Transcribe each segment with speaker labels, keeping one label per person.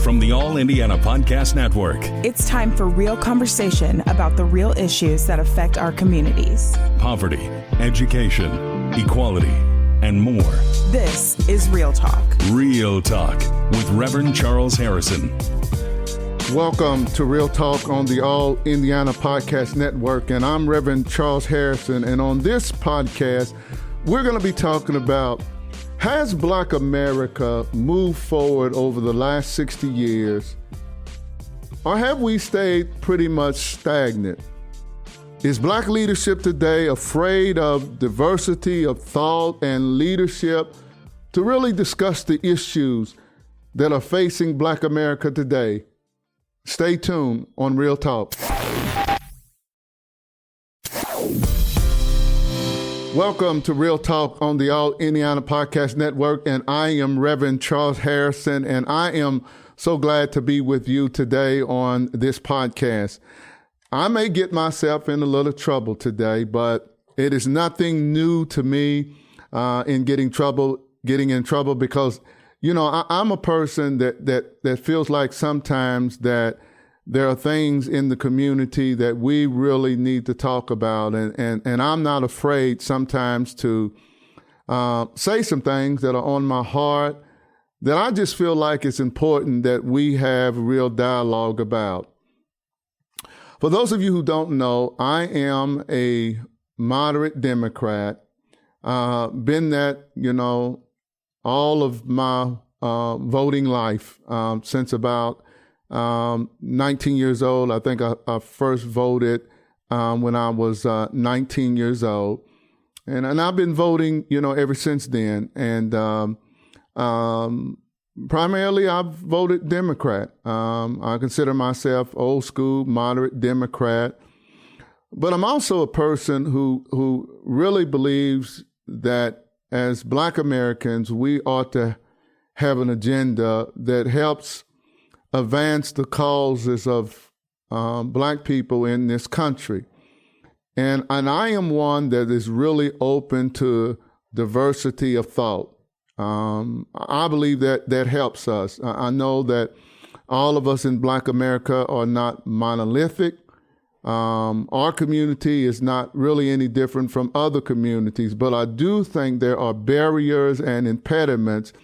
Speaker 1: from the All Indiana Podcast Network.
Speaker 2: It's time for real conversation about the real issues that affect our communities.
Speaker 1: Poverty, education, equality, and more.
Speaker 2: This is Real Talk.
Speaker 1: Real Talk with Reverend Charles Harrison.
Speaker 3: Welcome to Real Talk on the All Indiana Podcast Network, and I'm Reverend Charles Harrison, and on this podcast, we're going to be talking about, has Black America moved forward over the last 60 years, or have we stayed pretty much stagnant? Is Black leadership today afraid of diversity of thought and leadership to really discuss the issues that are facing Black America today? Stay tuned on Real Talk. Welcome to Real Talk on the All Indiana Podcast Network, and I am Reverend Charles Harrison, and I am so glad to be with you today on this podcast. I may get myself in a little trouble today, but it is nothing new to me in getting in trouble because, you know, I'm a person that feels like sometimes that there are things in the community that we really need to talk about. And I'm not afraid sometimes to say some things that are on my heart that I just feel like it's important that we have real dialogue about. For those of you who don't know, I am a moderate Democrat. Been that, you know, all of my voting life since about 19 years old. I think I first voted when I was 19 years old. And I've been voting, you know, ever since then. And primarily I've voted Democrat. I consider myself old school, moderate Democrat. But I'm also a person who really believes that as Black Americans, we ought to have an agenda that helps advance the causes of Black people in this country. And I am one that is really open to diversity of thought. I believe that helps us. I know that all of us in Black America are not monolithic. Our community is not really any different from other communities, but I do think there are barriers and impediments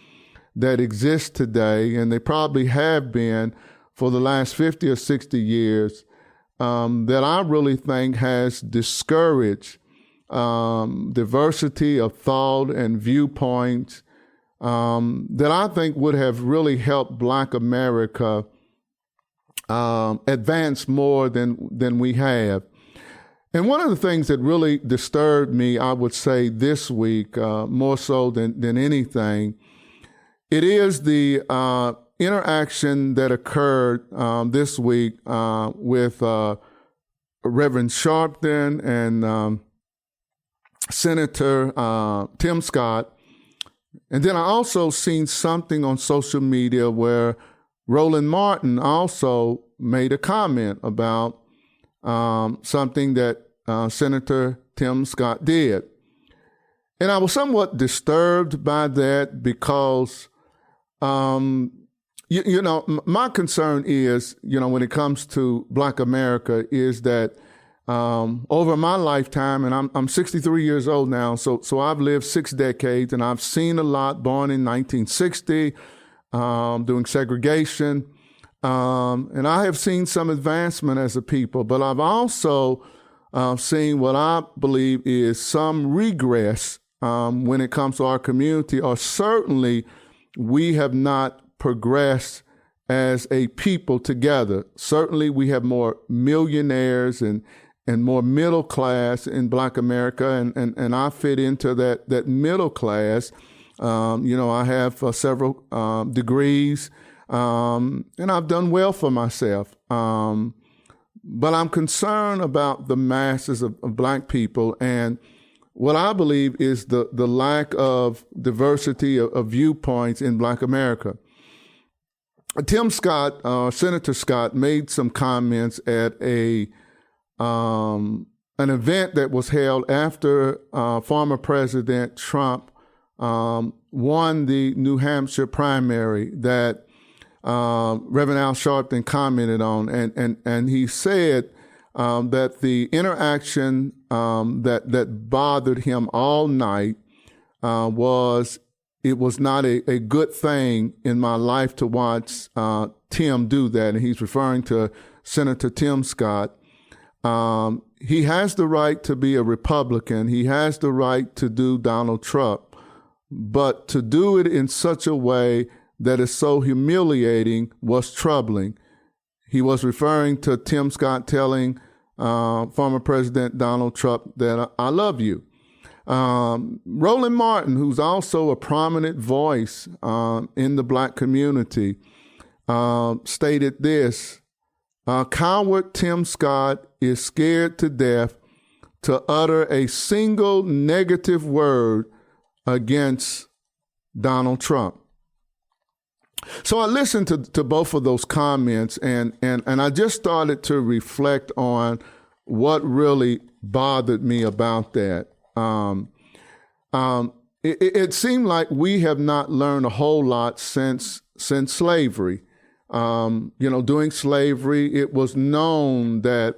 Speaker 3: that exist today, and they probably have been for the last 50 or 60 years, that I really think has discouraged diversity of thought and viewpoints that I think would have really helped Black America advance more than we have. And one of the things that really disturbed me, I would say this week, more so than anything, it is the interaction that occurred this week with Reverend Sharpton and Senator Tim Scott. And then I also seen something on social media where Roland Martin also made a comment about something that Senator Tim Scott did. And I was somewhat disturbed by that because you know, my concern is, you know, when it comes to Black America is that over my lifetime, and I'm 63 years old now, so I've lived 6 decades, and I've seen a lot. Born in 1960, doing segregation, and I have seen some advancement as a people, but I've also seen what I believe is some regress when it comes to our community, or certainly we have not progressed as a people together. Certainly we have more millionaires and more middle class in Black America, and I fit into that middle class. You know, I have several degrees, and I've done well for myself. But I'm concerned about the masses of Black people, and what I believe is the lack of diversity of viewpoints in Black America. Tim Scott, Senator Scott, made some comments at an event that was held after former President Trump won the New Hampshire primary, that Reverend Al Sharpton commented on, and he said that the interaction that bothered him all night was not a good thing in my life to watch Tim do that, and he's referring to Senator Tim Scott. He has the right to be a Republican. He has the right to do Donald Trump, but to do it in such a way that is so humiliating was troubling. He was referring to Tim Scott telling former President Donald Trump that I love you. Roland Martin, who's also a prominent voice in the Black community, stated this: coward Tim Scott is scared to death to utter a single negative word against Donald Trump. So I listened to both of those comments, and I just started to reflect on what really bothered me about that. It seemed like we have not learned a whole lot since slavery. During slavery, it was known that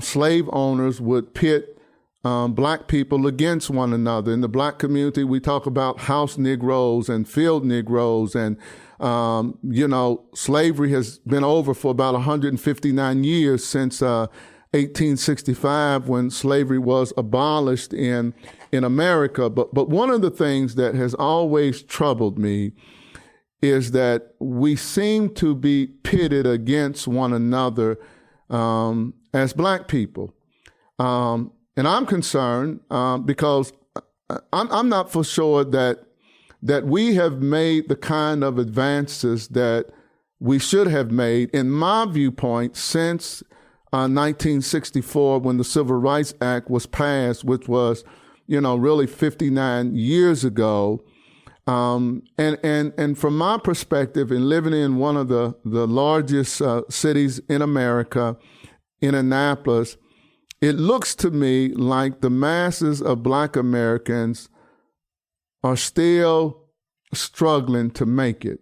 Speaker 3: slave owners would pit Black people against one another. In the Black community, we talk about house Negroes and field Negroes, and slavery has been over for about 159 years since 1865, when slavery was abolished in America. But one of the things that has always troubled me is that we seem to be pitted against one another as Black people. And I'm concerned because I'm not for sure that we have made the kind of advances that we should have made, in my viewpoint, since 1964, when the Civil Rights Act was passed, which was, really 59 years ago. And from my perspective, in living in one of the largest cities in America, in Annapolis, it looks to me like the masses of Black Americans are still struggling to make it.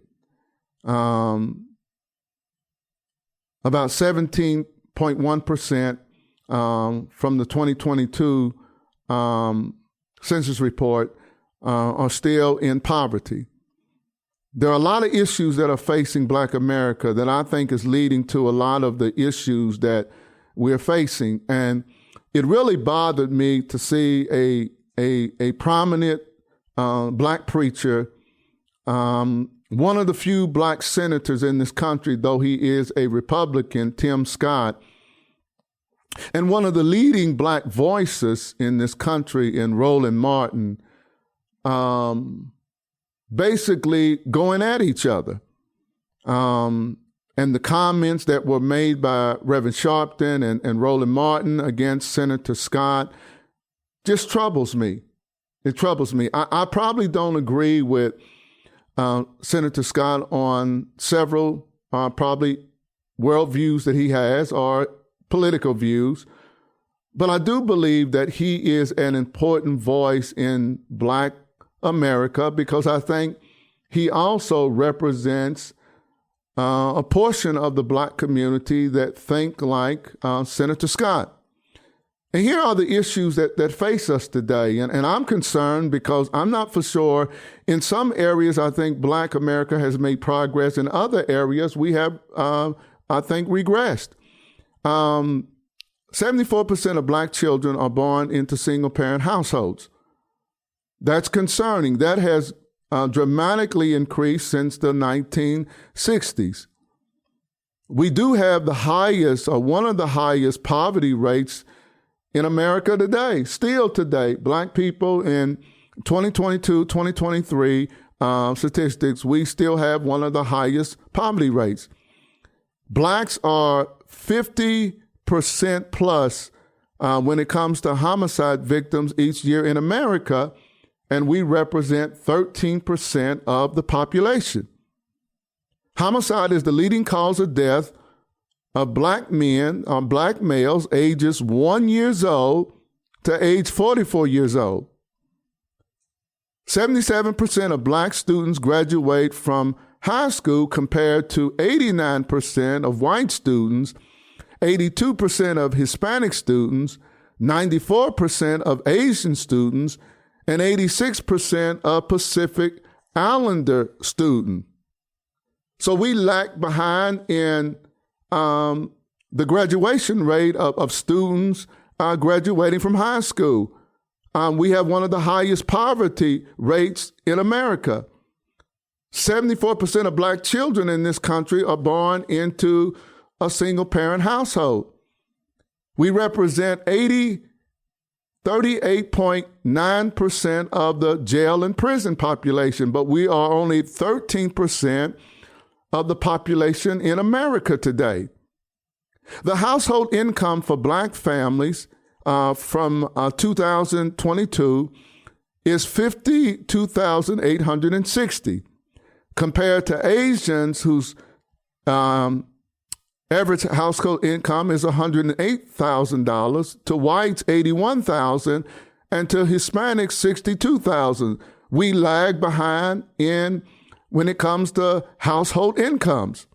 Speaker 3: About 17.1% from the 2022 census report are still in poverty. There are a lot of issues that are facing Black America that I think is leading to a lot of the issues that we're facing. And it really bothered me to see a prominent Black preacher, one of the few Black senators in this country, though he is a Republican, Tim Scott, and one of the leading Black voices in this country, in Roland Martin, basically going at each other. And the comments that were made by Reverend Sharpton and Roland Martin against Senator Scott just troubles me. It troubles me. I probably don't agree with Senator Scott on several probably worldviews that he has, or political views, but I do believe that he is an important voice in Black America, because I think he also represents a portion of the Black community that think like Senator Scott. And here are the issues that face us today. And I'm concerned because I'm not for sure. In some areas, I think Black America has made progress. In other areas, we have, I think, regressed. 74% of Black children are born into single-parent households. That's concerning. That has dramatically increased since the 1960s. We do have the highest, or one of the highest, poverty rates in America today. Still today, Black people in 2022, 2023 statistics, we still have one of the highest poverty rates. Blacks are 50% plus when it comes to homicide victims each year in America, and we represent 13% of the population. Homicide is the leading cause of death of Black men, or Black males, ages 1 year old to age 44 years old. 77% of Black students graduate from high school compared to 89% of white students, 82% of Hispanic students, 94% of Asian students, and 86% of Pacific Islander students. So we lag behind in the graduation rate of students graduating from high school. We have one of the highest poverty rates in America. 74% of black children in this country are born into a single-parent household. We represent 38.9% of the jail and prison population, but we are only 13% of the population in America today. The household income for black families from 2022 is $52,860, compared to Asians whose average household income is $108,000, to whites $81,000, and to Hispanics $62,000. We lag behind when it comes to household incomes.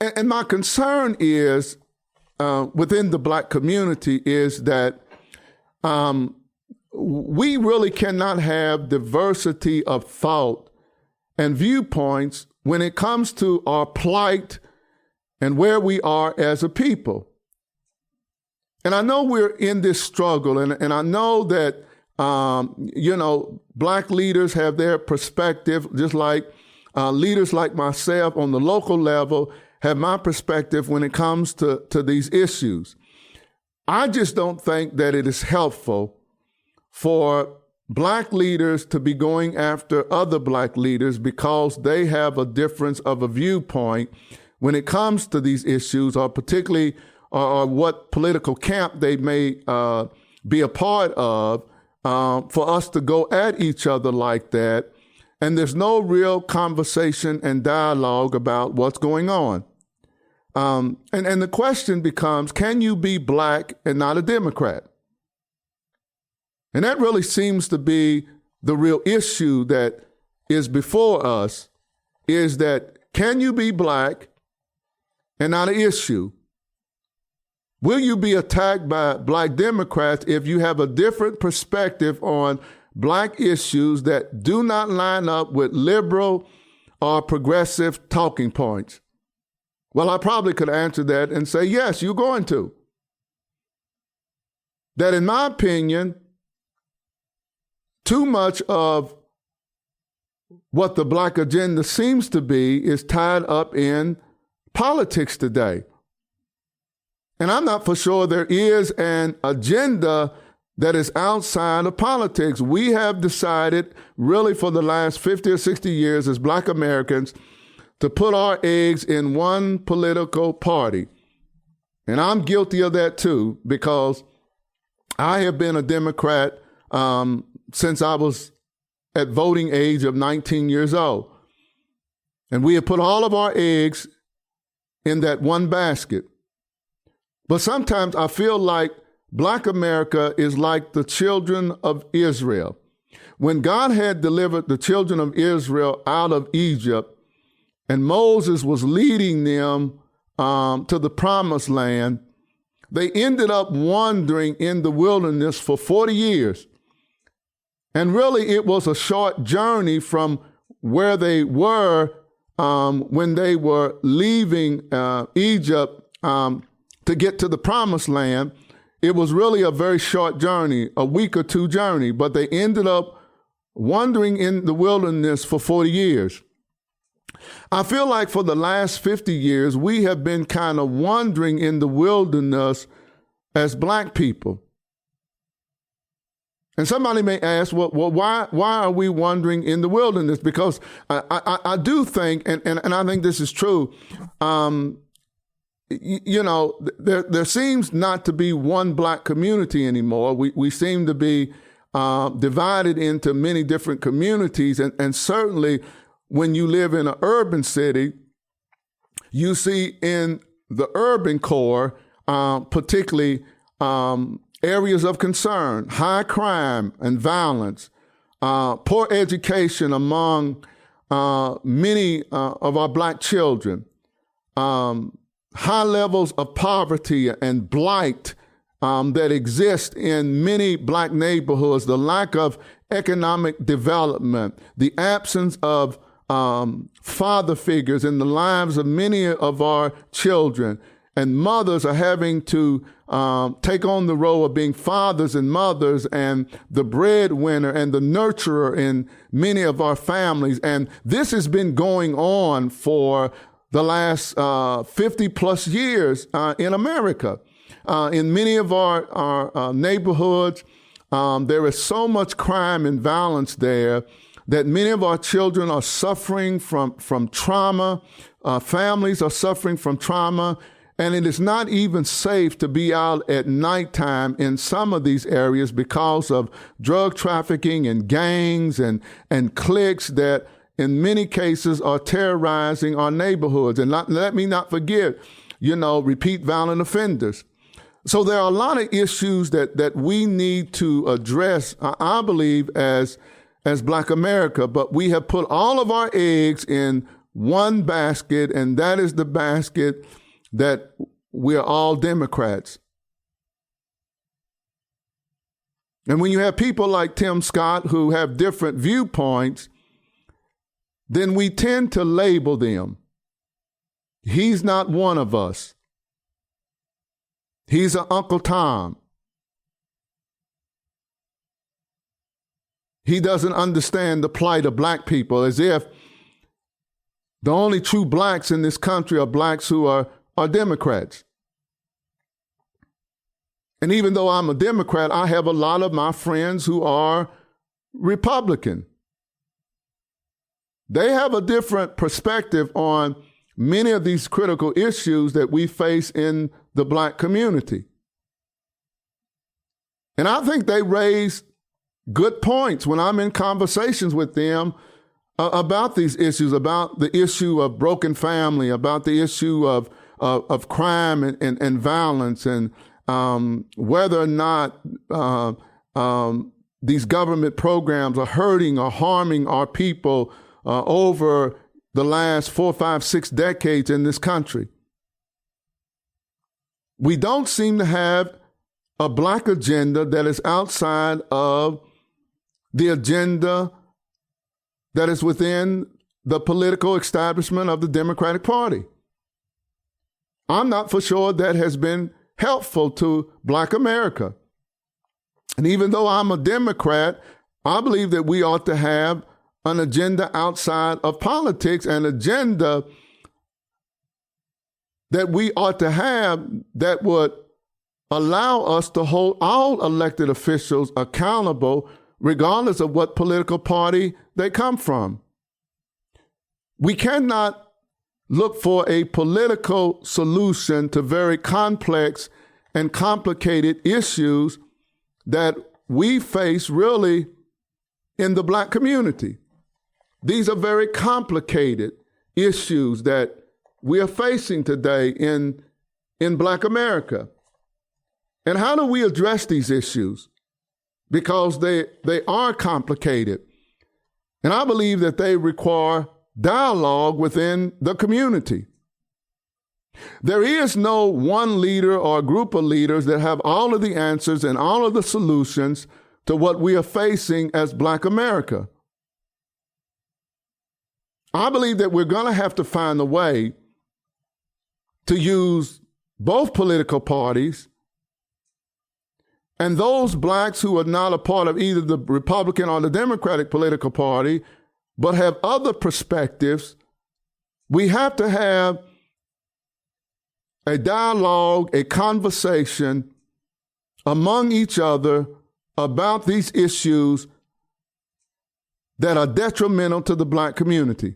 Speaker 3: And my concern is within the black community is that we really cannot have diversity of thought and viewpoints when it comes to our plight and where we are as a people. And I know we're in this struggle, and I know that, black leaders have their perspective, just like leaders like myself on the local level have my perspective when it comes to these issues. I just don't think that it is helpful for black leaders to be going after other black leaders because they have a difference of a viewpoint when it comes to these issues, or particularly or what political camp they may be a part of, for us to go at each other like that. And there's no real conversation and dialogue about what's going on. And the question becomes, can you be black and not a Democrat? And that really seems to be the real issue that is before us, is that can you be black and not an issue? Will you be attacked by black Democrats if you have a different perspective on black issues that do not line up with liberal or progressive talking points? Well, I probably could answer that and say, yes, you're going to. That, in my opinion, too much of what the black agenda seems to be is tied up in politics today. And I'm not for sure there is an agenda that is outside of politics. We have decided really for the last 50 or 60 years as black Americans to put our eggs in one political party. And I'm guilty of that too, because I have been a Democrat since I was at voting age of 19 years old. And we have put all of our eggs in that one basket. But sometimes I feel like black America is like the children of Israel. When God had delivered the children of Israel out of Egypt, and Moses was leading them to the promised land, they ended up wandering in the wilderness for 40 years. And really, it was a short journey from where they were when they were leaving Egypt to get to the promised land. It was really a very short journey, a week or two journey, but they ended up wandering in the wilderness for 40 years. I feel like for the last 50 years, we have been kind of wandering in the wilderness as black people. And somebody may ask, well, why are we wandering in the wilderness? Because I do think, and I think this is true, there seems not to be one black community anymore. We seem to be divided into many different communities. And certainly when you live in an urban city, you see in the urban core, particularly areas of concern, high crime and violence, poor education among many of our black children, high levels of poverty and blight that exist in many black neighborhoods, the lack of economic development, the absence of father figures in the lives of many of our children, and mothers are having to take on the role of being fathers and mothers and the breadwinner and the nurturer in many of our families. And this has been going on for the last 50 plus years in America. In many of our neighborhoods, there is so much crime and violence there that many of our children are suffering from trauma. Families are suffering from trauma. And it is not even safe to be out at nighttime in some of these areas because of drug trafficking and gangs and cliques that in many cases are terrorizing our neighborhoods. And let me not forget, repeat violent offenders. So there are a lot of issues that we need to address, I believe, as Black America, but we have put all of our eggs in one basket, and that is the basket that we are all Democrats. And when you have people like Tim Scott who have different viewpoints, then we tend to label them. He's not one of us. He's an Uncle Tom. He doesn't understand the plight of black people, as if the only true blacks in this country are blacks who are Democrats. And even though I'm a Democrat, I have a lot of my friends who are Republican. They have a different perspective on many of these critical issues that we face in the black community. And I think they raise good points when I'm in conversations with them about these issues, about the issue of broken family, about the issue of crime and violence, and whether or not these government programs are hurting or harming our people over the last 4, 5, 6 decades in this country. We don't seem to have a black agenda that is outside of the agenda that is within the political establishment of the Democratic Party. I'm not for sure that has been helpful to Black America. And even though I'm a Democrat, I believe that we ought to have an agenda outside of politics, an agenda that we ought to have that would allow us to hold all elected officials accountable regardless of what political party they come from. We cannot look for a political solution to very complex and complicated issues that we face really in the black community. These are very complicated issues that we are facing today in Black America. And how do we address these issues? Because they are complicated. And I believe that they require dialogue within the community. There is no one leader or group of leaders that have all of the answers and all of the solutions to what we are facing as Black America. I believe that we're going to have to find a way to use both political parties and those blacks who are not a part of either the Republican or the Democratic political party, but have other perspectives. We have to have a dialogue, a conversation among each other about these issues that are detrimental to the black community.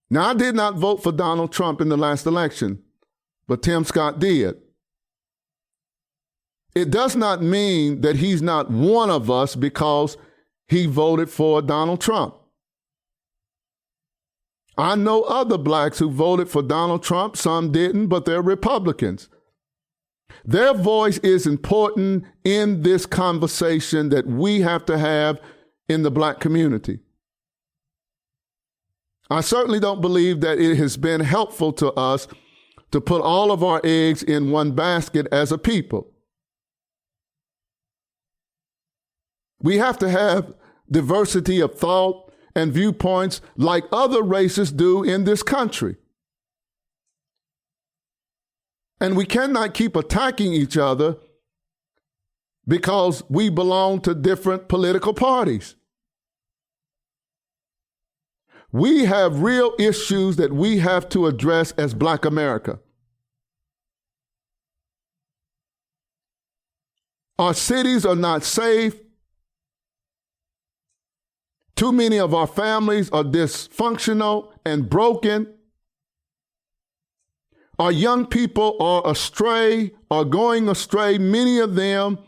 Speaker 3: Now, I did not vote for Donald Trump in the last election, but Tim Scott did. It does not mean that he's not one of us because he voted for Donald Trump. I know other blacks who voted for Donald Trump. Some didn't, but they're Republicans. Their voice is important in this conversation that we have to have in the black community. I certainly don't believe that it has been helpful to us to put all of our eggs in one basket as a people. We have to have diversity of thought and viewpoints like other races do in this country. And we cannot keep attacking each other because we belong to different political parties. We have real issues that we have to address as Black America. Our cities are not safe. Too many of our families are dysfunctional and broken. Our young people are astray, are going astray, many of them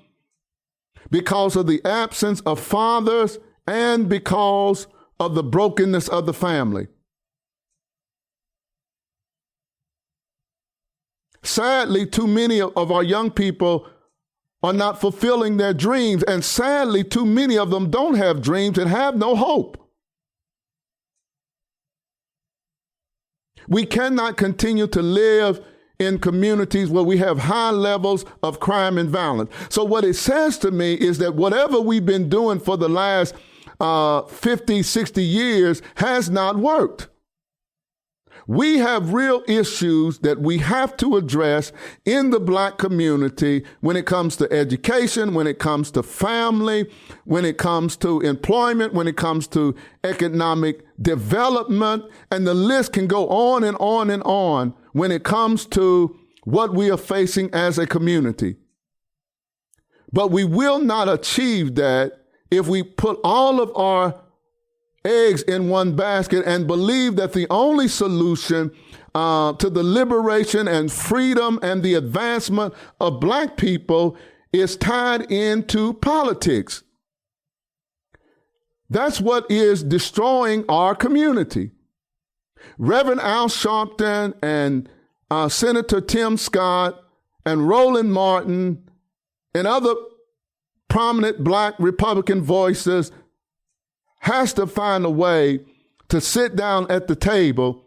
Speaker 3: because of the absence of fathers and because of the brokenness of the family. Sadly, too many of our young people are not fulfilling their dreams, and sadly, too many of them don't have dreams and have no hope. We cannot continue to live in communities where we have high levels of crime and violence. So what it says to me is that whatever we've been doing for the last 50, 60 years has not worked. We have real issues that we have to address in the Black community when it comes to education, when it comes to family, when it comes to employment, when it comes to economic development, and the list can go on and on and on when it comes to what we are facing as a community. But we will not achieve that if we put all of our eggs in one basket and believe that the only solution to the liberation and freedom and the advancement of Black people is tied into politics. That's what is destroying our community. Reverend Al Sharpton and Senator Tim Scott and Roland Martin and other prominent Black Republican voices has to find a way to sit down at the table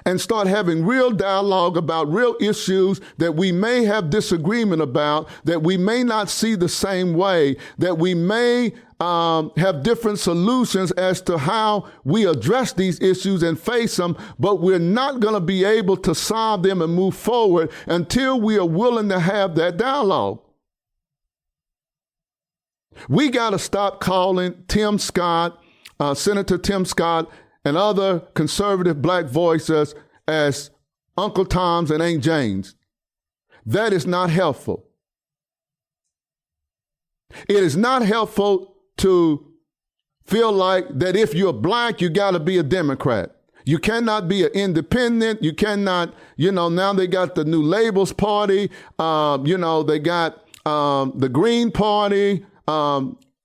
Speaker 3: and start having real dialogue about real issues that we may have disagreement about, that we may not see the same way, that we may have different solutions as to how we address these issues and face them, but we're not going to be able to solve them and move forward until we are willing to have that dialogue. We got to stop calling Tim Scott, Senator Tim Scott, and other conservative Black voices as Uncle Toms and Aunt Janes. That is not helpful. It is not helpful to feel like that if you're Black, you got to be a Democrat. You cannot be an independent. You cannot, now they got the New Labels Party. They got the Green Party.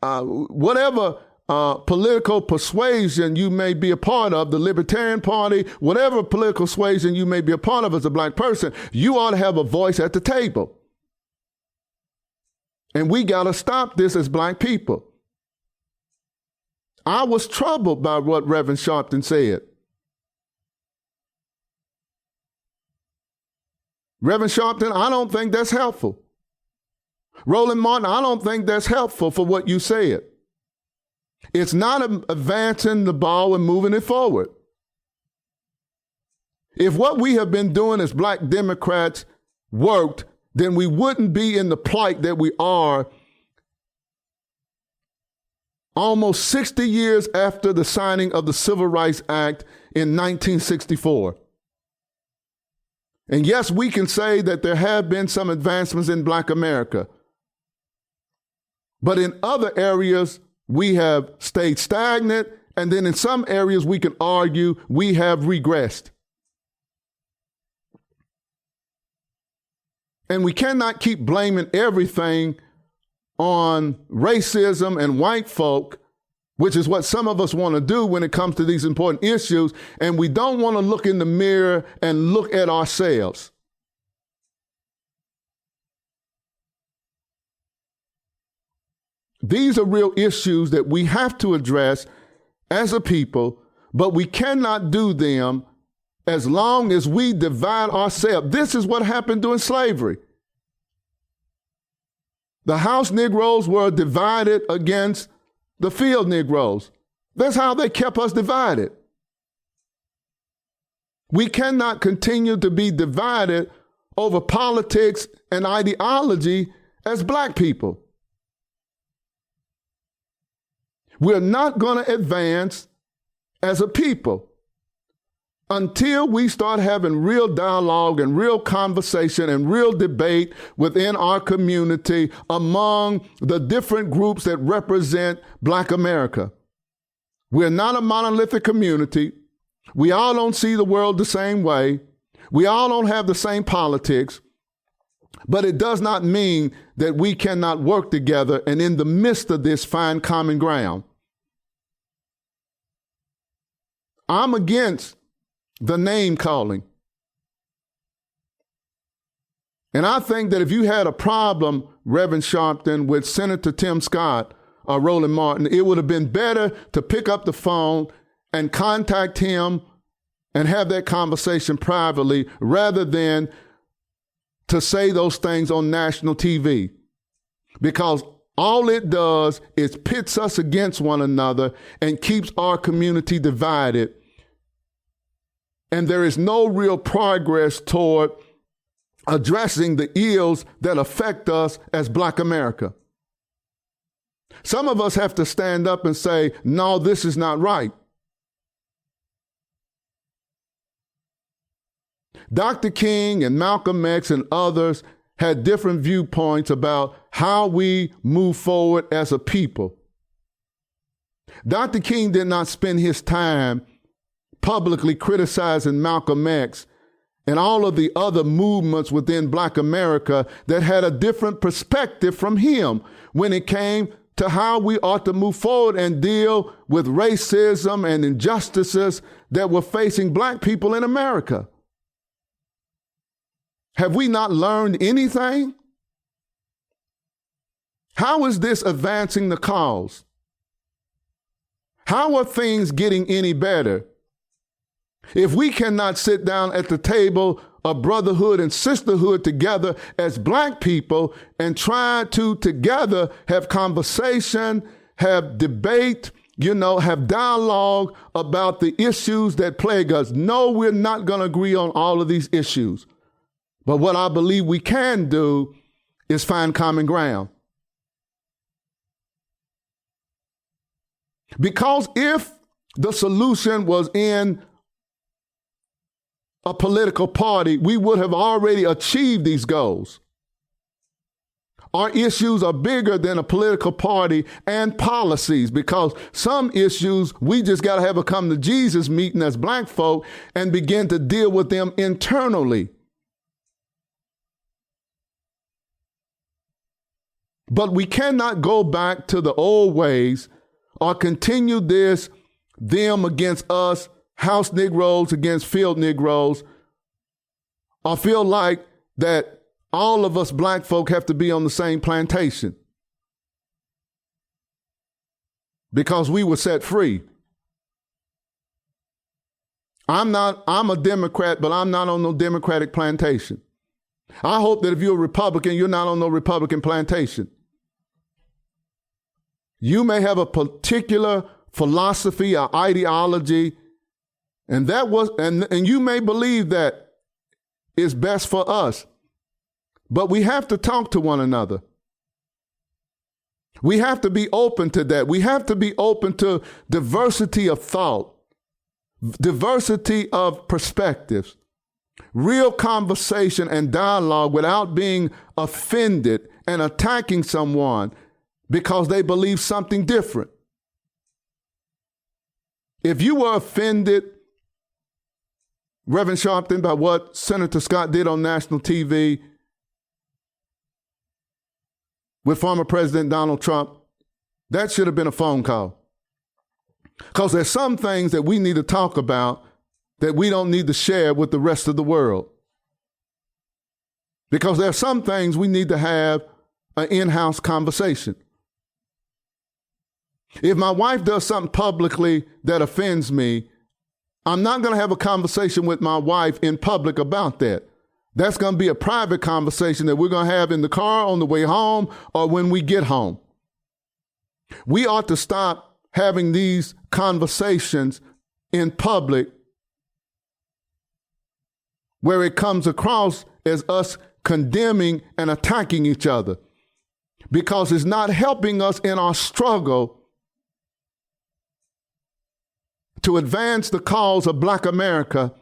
Speaker 3: Whatever political persuasion you may be a part of, the Libertarian Party, whatever political persuasion you may be a part of as a Black person, you ought to have a voice at the table. And we got to stop this as Black people. I was troubled by what Reverend Sharpton said. Reverend Sharpton, I don't think that's helpful. Roland Martin, I don't think that's helpful for what you said. It's not advancing the ball and moving it forward. If what we have been doing as Black Democrats worked, then we wouldn't be in the plight that we are almost 60 years after the signing of the Civil Rights Act in 1964. And yes, we can say that there have been some advancements in Black America. But in other areas, we have stayed stagnant, and then in some areas we can argue we have regressed. And we cannot keep blaming everything on racism and white folk, which is what some of us want to do when it comes to these important issues, and we don't want to look in the mirror and look at ourselves. These are real issues that we have to address as a people, but we cannot do them as long as we divide ourselves. This is what happened during slavery. The house Negroes were divided against the field Negroes. That's how they kept us divided. We cannot continue to be divided over politics and ideology as black people. We're not going to advance as a people until we start having real dialogue and real conversation and real debate within our community among the different groups that represent Black America. We're not a monolithic community. We all don't see the world the same way. We all don't have the same politics. But it does not mean that we cannot work together and in the midst of this find common ground. I'm against the name calling. And I think that if you had a problem, Reverend Sharpton, with Senator Tim Scott or Roland Martin, it would have been better to pick up the phone and contact him and have that conversation privately rather than to say those things on national TV. Because all it does is pits us against one another and keeps our community divided. And there is no real progress toward addressing the ills that affect us as Black America. Some of us have to stand up and say, no, this is not right. Dr. King and Malcolm X and others had different viewpoints about how we move forward as a people. Dr. King did not spend his time publicly criticizing Malcolm X and all of the other movements within Black America that had a different perspective from him when it came to how we ought to move forward and deal with racism and injustices that were facing Black people in America. Have we not learned anything? How is this advancing the cause? How are things getting any better? If we cannot sit down at the table of brotherhood and sisterhood together as Black people and try to together have conversation, have debate, have dialogue about the issues that plague us. No, we're not going to agree on all of these issues. But what I believe we can do is find common ground. Because if the solution was in a political party, we would have already achieved these goals. Our issues are bigger than a political party and policies, because some issues we just got to have a come to Jesus meeting as Black folk and begin to deal with them internally. But we cannot go back to the old ways or continue this them against us, house Negroes against field Negroes, or feel like that all of us Black folk have to be on the same plantation because we were set free. I'm a Democrat, but I'm not on no Democratic plantation. I hope that if you're a Republican, you're not on no Republican plantation. You may have a particular philosophy or ideology, and you may believe that is best for us. But we have to talk to one another. We have to be open to that. We have to be open to diversity of thought, diversity of perspectives, real conversation and dialogue without being offended and attacking someone because they believe something different. If you were offended, Reverend Sharpton, by what Senator Scott did on national TV with former President Donald Trump, that should have been a phone call. Because there's some things that we need to talk about that we don't need to share with the rest of the world. Because there are some things we need to have an in-house conversation. If my wife does something publicly that offends me, I'm not going to have a conversation with my wife in public about that. That's going to be a private conversation that we're going to have in the car on the way home or when we get home. We ought to stop having these conversations in public where it comes across as us condemning and attacking each other, because it's not helping us in our struggle to advance the cause of Black America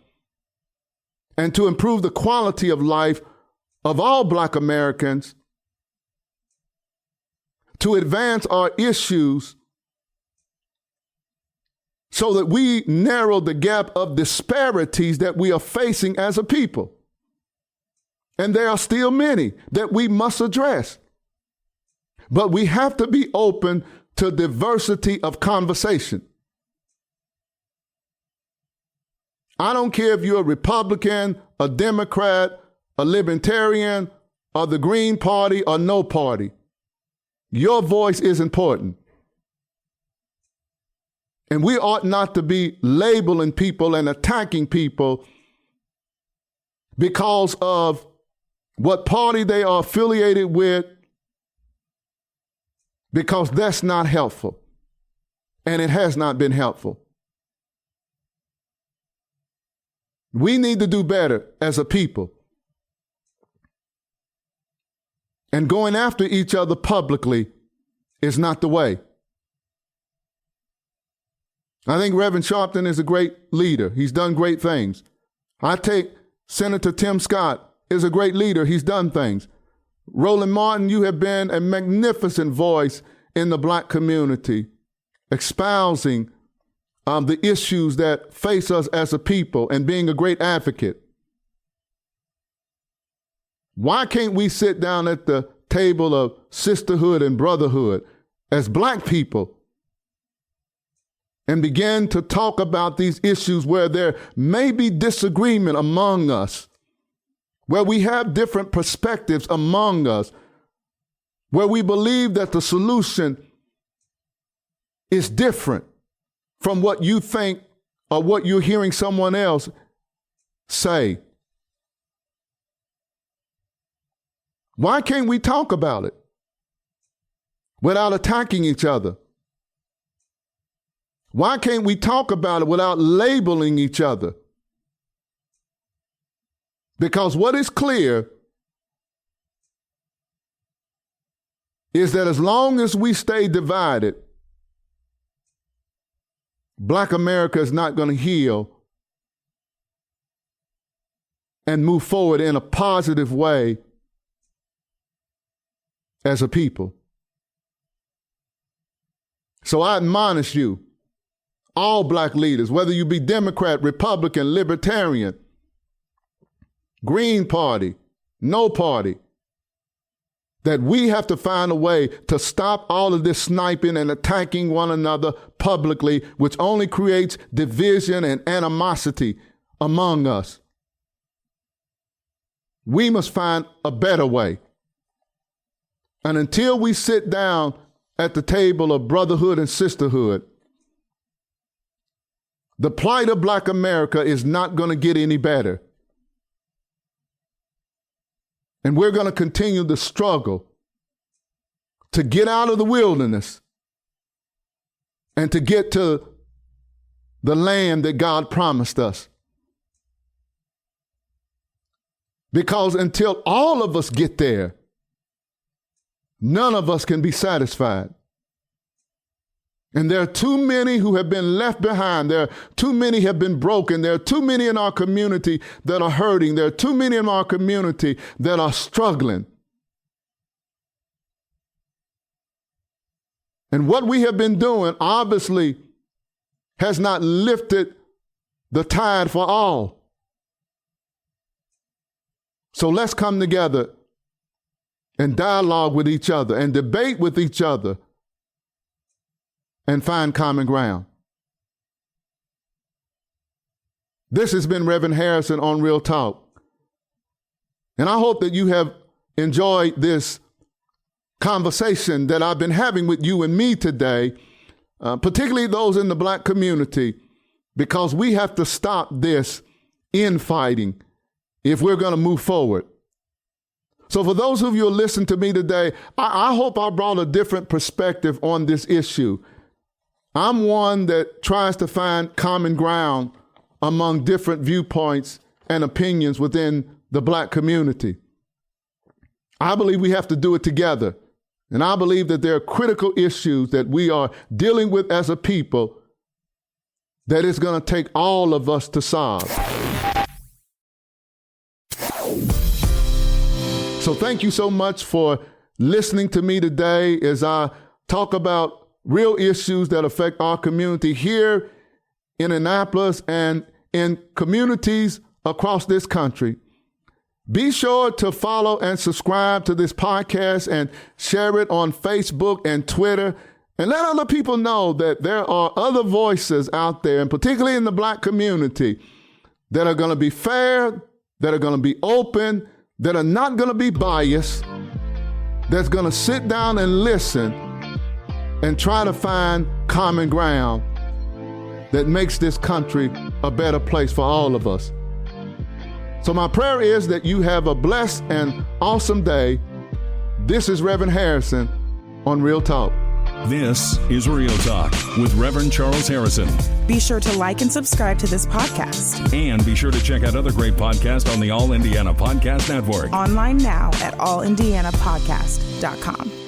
Speaker 3: and to improve the quality of life of all Black Americans, to advance our issues so that we narrow the gap of disparities that we are facing as a people. And there are still many that we must address. But we have to be open to diversity of conversation. I don't care if you're a Republican, a Democrat, a Libertarian, or the Green Party or no party. Your voice is important. And we ought not to be labeling people and attacking people because of what party they are affiliated with, because that's not helpful. And it has not been helpful. We need to do better as a people. And going after each other publicly is not the way. I think Reverend Sharpton is a great leader. He's done great things. I take Senator Tim Scott is a great leader. He's done things. Roland Martin, you have been a magnificent voice in the Black community, espousing the issues that face us as a people and being a great advocate. Why can't we sit down at the table of sisterhood and brotherhood as Black people and begin to talk about these issues where there may be disagreement among us, where we have different perspectives among us, where we believe that the solution is different from what you think or what you're hearing someone else say? Why can't we talk about it without attacking each other? Why can't we talk about it without labeling each other? Because what is clear is that as long as we stay divided, Black America is not going to heal and move forward in a positive way as a people. So I admonish you, all Black leaders, whether you be Democrat, Republican, Libertarian, Green Party, no party, that we have to find a way to stop all of this sniping and attacking one another publicly, which only creates division and animosity among us. We must find a better way. And until we sit down at the table of brotherhood and sisterhood, the plight of Black America is not going to get any better. And we're going to continue the struggle to get out of the wilderness and to get to the land that God promised us. Because until all of us get there, none of us can be satisfied. And there are too many who have been left behind. There are too many have been broken. There are too many in our community that are hurting. There are too many in our community that are struggling. And what we have been doing obviously has not lifted the tide for all. So let's come together and dialogue with each other and debate with each other and find common ground. This has been Reverend Harrison on Real Talk. And I hope that you have enjoyed this conversation that I've been having with you and me today particularly those in the black community, because we have to stop this infighting if we're going to move forward. So for those of you who listen to me today, I hope I brought a different perspective on this issue. I'm one that tries to find common ground among different viewpoints and opinions within the black community. I believe we have to do it together. And I believe that there are critical issues that we are dealing with as a people that it's going to take all of us to solve. So thank you so much for listening to me today as I talk about real issues that affect our community here in Annapolis and in communities across this country. Be sure to follow and subscribe to this podcast and share it on Facebook and Twitter, and let other people know that there are other voices out there, and particularly in the black community, that are going to be fair, that are going to be open, that are not going to be biased, that's going to sit down and listen and try to find common ground that makes this country a better place for all of us. So my prayer is that you have a blessed and awesome day. This is Reverend Harrison on Real Talk.
Speaker 1: This is Real Talk with Reverend Charles Harrison.
Speaker 2: Be sure to like and subscribe to this podcast.
Speaker 1: And be sure to check out other great podcasts on the All Indiana Podcast Network.
Speaker 2: Online now at allindianapodcast.com.